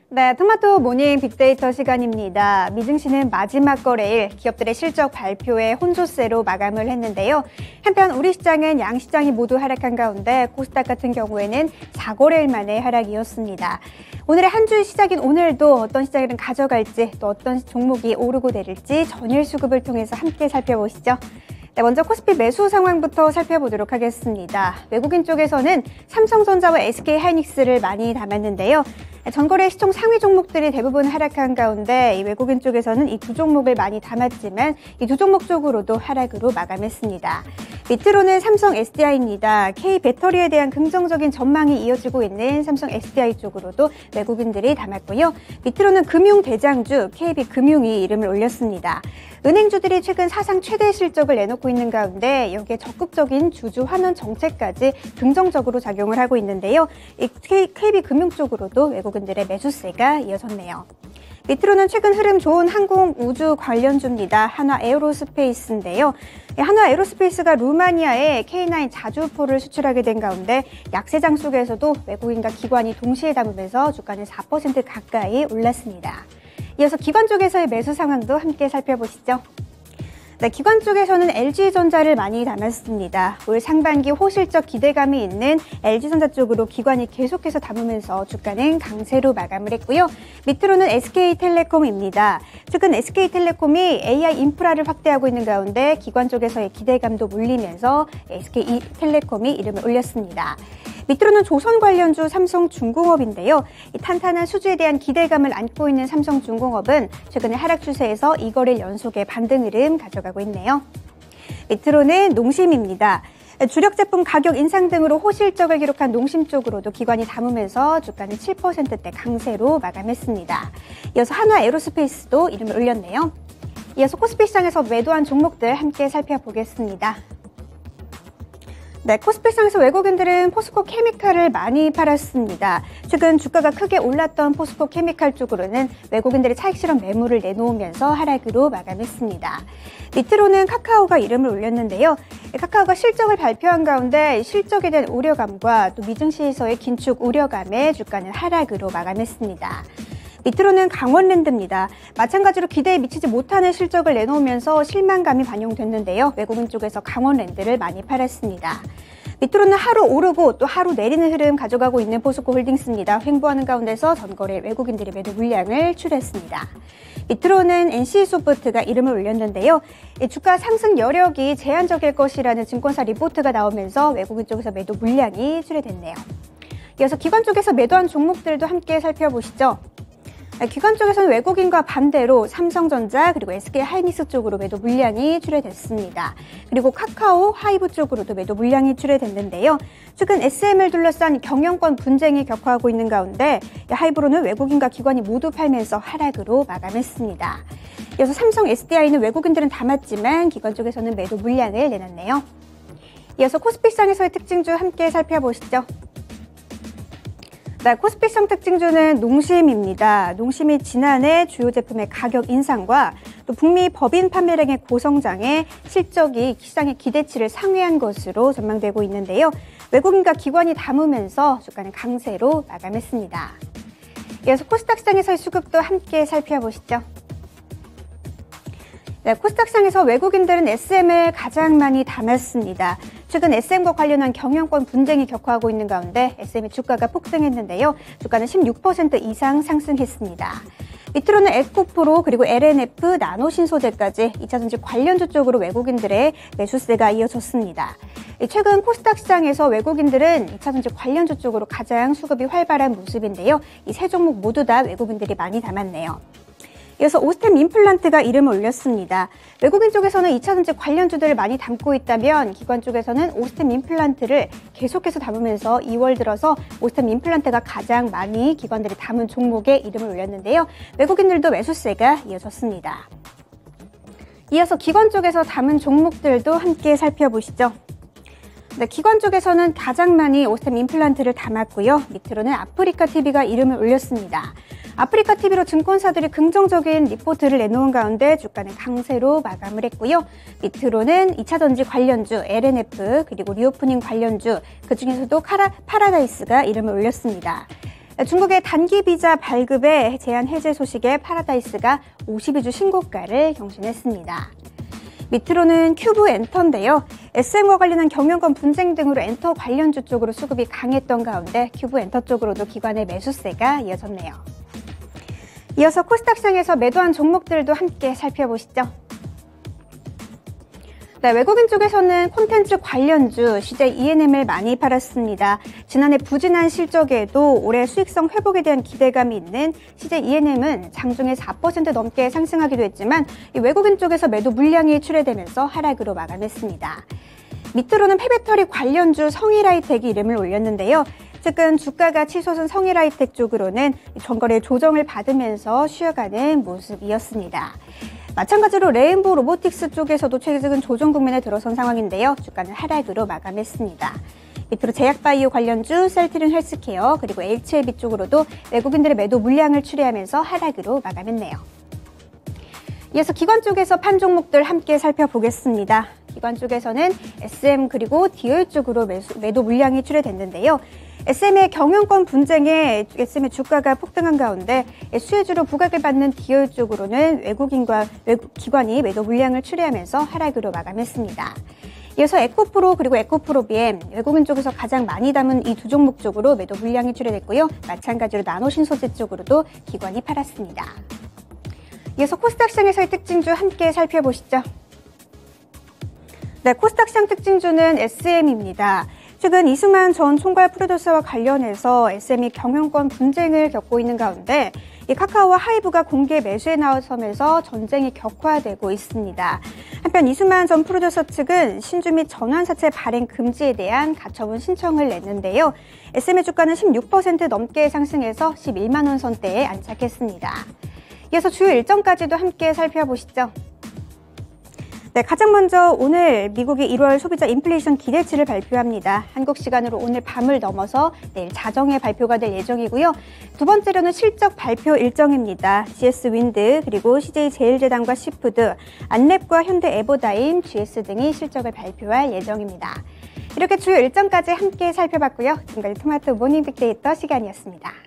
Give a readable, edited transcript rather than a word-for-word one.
네, 토마토 모닝 빅데이터 시간입니다. 미증시는 마지막 거래일 기업들의 실적 발표에 혼조세로 마감을 했는데요. 한편 우리 시장은 양시장이 모두 하락한 가운데 코스닥 같은 경우에는 4거래일 만에 하락이었습니다. 오늘의 한 주 시작인 오늘도 어떤 시장을 가져갈지 또 어떤 종목이 오르고 내릴지 전일 수급을 통해서 함께 살펴보시죠. 네, 먼저 코스피 매수 상황부터 살펴보도록 하겠습니다. 외국인 쪽에서는 삼성전자와 SK하이닉스를 많이 담았는데요. 전거래 시총 상위 종목들이 대부분 하락한 가운데 이 외국인 쪽에서는 이 두 종목을 많이 담았지만 이 두 종목 쪽으로도 하락으로 마감했습니다. 밑으로는 삼성 SDI입니다. K배터리에 대한 긍정적인 전망이 이어지고 있는 삼성 SDI 쪽으로도 외국인들이 담았고요. 밑으로는 금융대장주 KB금융이 이름을 올렸습니다. 은행주들이 최근 사상 최대 실적을 내놓고 있는 가운데 여기에 적극적인 주주 환원 정책까지 긍정적으로 작용을 하고 있는데요. 이 KB금융 쪽으로도 외국인들의 매수세가 이어졌네요. 밑으로는 최근 흐름 좋은 항공 우주 관련주입니다. 한화에어로스페이스인데요. 한화에어로스페이스가 루마니아에 K9 자주포를 수출하게 된 가운데 약세장 속에서도 외국인과 기관이 동시에 담으면서 주가는 4% 가까이 올랐습니다. 이어서 기관 쪽에서의 매수 상황도 함께 살펴보시죠. 네, 기관 쪽에서는 LG전자를 많이 담았습니다. 올 상반기 호실적 기대감이 있는 LG전자 쪽으로 기관이 계속해서 담으면서 주가는 강세로 마감을 했고요. 밑으로는 SK텔레콤입니다. 최근 SK텔레콤이 AI 인프라를 확대하고 있는 가운데 기관 쪽에서의 기대감도 몰리면서 SK텔레콤이 이름을 올렸습니다. 밑으로는 조선 관련주 삼성중공업인데요. 이 탄탄한 수주에 대한 기대감을 안고 있는 삼성중공업은 최근에 하락 추세에서 2거래일 연속의 반등 흐름 가져가고 있네요. 밑으로는 농심입니다. 주력 제품 가격 인상 등으로 호실적을 기록한 농심 쪽으로도 기관이 담으면서 주가는 7%대 강세로 마감했습니다. 이어서 한화에어로스페이스도 이름을 올렸네요. 이어서 코스피 시장에서 매도한 종목들 함께 살펴보겠습니다. 네, 코스피 시장에서 외국인들은 포스코 케미칼을 많이 팔았습니다. 최근 주가가 크게 올랐던 포스코 케미칼 쪽으로는 외국인들이 차익 실현 매물을 내놓으면서 하락으로 마감했습니다. 밑으로는 카카오가 이름을 올렸는데요. 카카오가 실적을 발표한 가운데 실적에 대한 우려감과 또 미증시에서의 긴축 우려감에 주가는 하락으로 마감했습니다. 밑으로는 강원랜드입니다. 마찬가지로 기대에 미치지 못하는 실적을 내놓으면서 실망감이 반영됐는데요. 외국인 쪽에서 강원랜드를 많이 팔았습니다. 밑으로는 하루 오르고 또 하루 내리는 흐름 가져가고 있는 포스코홀딩스입니다. 횡보하는 가운데서 전거래 외국인들이 매도 물량을 출했습니다. 밑으로는 NC소프트가 이름을 올렸는데요. 주가 상승 여력이 제한적일 것이라는 증권사 리포트가 나오면서 외국인 쪽에서 매도 물량이 출해됐네요. 이어서 기관 쪽에서 매도한 종목들도 함께 살펴보시죠. 기관 쪽에서는 외국인과 반대로 삼성전자 그리고 SK하이닉스 쪽으로 매도 물량이 출해됐습니다. 그리고 카카오, 하이브 쪽으로도 매도 물량이 출해됐는데요. 최근 SM을 둘러싼 경영권 분쟁이 격화하고 있는 가운데 하이브로는 외국인과 기관이 모두 팔면서 하락으로 마감했습니다. 이어서 삼성 SDI는 외국인들은 담았지만 기관 쪽에서는 매도 물량을 내놨네요. 이어서 코스피 시장에서의 특징주 함께 살펴보시죠. 네, 코스피 시장 특징주는 농심입니다. 농심이 지난해 주요 제품의 가격 인상과 또 북미 법인 판매량의 고성장에 실적이 시장의 기대치를 상회한 것으로 전망되고 있는데요. 외국인과 기관이 담으면서 주가는 강세로 마감했습니다. 이어서 코스닥 시장에서의 수급도 함께 살펴보시죠. 네, 코스닥 시장에서 외국인들은 SM을 가장 많이 담았습니다. 최근 SM과 관련한 경영권 분쟁이 격화하고 있는 가운데 SM의 주가가 폭등했는데요. 주가는 16% 이상 상승했습니다. 밑으로는 에코프로 그리고 LNF, 나노신소재까지 2차전지 관련주 쪽으로 외국인들의 매수세가 이어졌습니다. 최근 코스닥 시장에서 외국인들은 2차전지 관련주 쪽으로 가장 수급이 활발한 모습인데요. 이 세 종목 모두 다 외국인들이 많이 담았네요. 이어서 오스템 임플란트가 이름을 올렸습니다. 외국인 쪽에서는 2차전지 관련주들을 많이 담고 있다면 기관 쪽에서는 오스템 임플란트를 계속해서 담으면서 2월 들어서 오스템 임플란트가 가장 많이 기관들이 담은 종목에 이름을 올렸는데요. 외국인들도 매수세가 이어졌습니다. 이어서 기관 쪽에서 담은 종목들도 함께 살펴보시죠. 네, 기관 쪽에서는 가장 많이 오스템 임플란트를 담았고요. 밑으로는 아프리카TV가 이름을 올렸습니다. 아프리카TV로 증권사들이 긍정적인 리포트를 내놓은 가운데 주가는 강세로 마감을 했고요. 밑으로는 2차전지 관련주 LNF 그리고 리오프닝 관련주 그중에서도 파라다이스가 이름을 올렸습니다. 중국의 단기 비자 발급에 제한 해제 소식에 파라다이스가 52주 신고가를 경신했습니다. 밑으로는 큐브 엔터인데요. SM과 관련한 경영권 분쟁 등으로 엔터 관련주 쪽으로 수급이 강했던 가운데 큐브 엔터 쪽으로도 기관의 매수세가 이어졌네요. 이어서 코스닥 시장에서 매도한 종목들도 함께 살펴보시죠. 네, 외국인 쪽에서는 콘텐츠 관련주 CJ ENM을 많이 팔았습니다. 지난해 부진한 실적에도 올해 수익성 회복에 대한 기대감이 있는 CJ ENM은 장중에 4% 넘게 상승하기도 했지만 외국인 쪽에서 매도 물량이 출회되면서 하락으로 마감했습니다. 밑으로는 폐배터리 관련주 성일하이텍이 이름을 올렸는데요. 최근 주가가 치솟은 성일하이텍 쪽으로는 전거래 조정을 받으면서 쉬어가는 모습이었습니다. 마찬가지로 레인보우 로보틱스 쪽에서도 최근 조정 국면에 들어선 상황인데요. 주가는 하락으로 마감했습니다. 밑으로 제약바이오 관련주, 셀트린 헬스케어, 그리고 HLB 쪽으로도 외국인들의 매도 물량을 출회하면서 하락으로 마감했네요. 이어서 기관 쪽에서 판 종목들 함께 살펴보겠습니다. 기관 쪽에서는 SM 그리고 디올 쪽으로 매도 물량이 출회됐는데요. SM의 경영권 분쟁에 SM의 주가가 폭등한 가운데 수혜주로 부각을 받는 디올 쪽으로는 기관이 매도 물량을 출회하면서 하락으로 마감했습니다. 이어서 에코프로 그리고 에코프로비엠, 외국인 쪽에서 가장 많이 담은 이 두 종목 쪽으로 매도 물량이 출회됐고요. 마찬가지로 나노신소재 쪽으로도 기관이 팔았습니다. 이어서 코스닥 시장에서의 특징주 함께 살펴보시죠. 네, 코스닥 시장 특징주는 SM입니다. 최근 이승만 전 총괄 프로듀서와 관련해서 SM이 경영권 분쟁을 겪고 있는 가운데 이 카카오와 하이브가 공개 매수에 나서면서 전쟁이 격화되고 있습니다. 한편 이승만 전 프로듀서 측은 신주 및 전환사채 발행 금지에 대한 가처분 신청을 냈는데요. SM의 주가는 16% 넘게 상승해서 11만 원 선대에 안착했습니다. 이어서 주요 일정까지도 함께 살펴보시죠. 네, 가장 먼저 오늘 미국이 1월 소비자 인플레이션 기대치를 발표합니다. 한국 시간으로 오늘 밤을 넘어서 내일 자정에 발표가 될 예정이고요. 두 번째로는 실적 발표 일정입니다. GS 윈드, 그리고 CJ 제일제당과 시푸드, 안랩과 현대 에버다임, GS 등이 실적을 발표할 예정입니다. 이렇게 주요 일정까지 함께 살펴봤고요. 지금까지 토마토 모닝 빅데이터 시간이었습니다.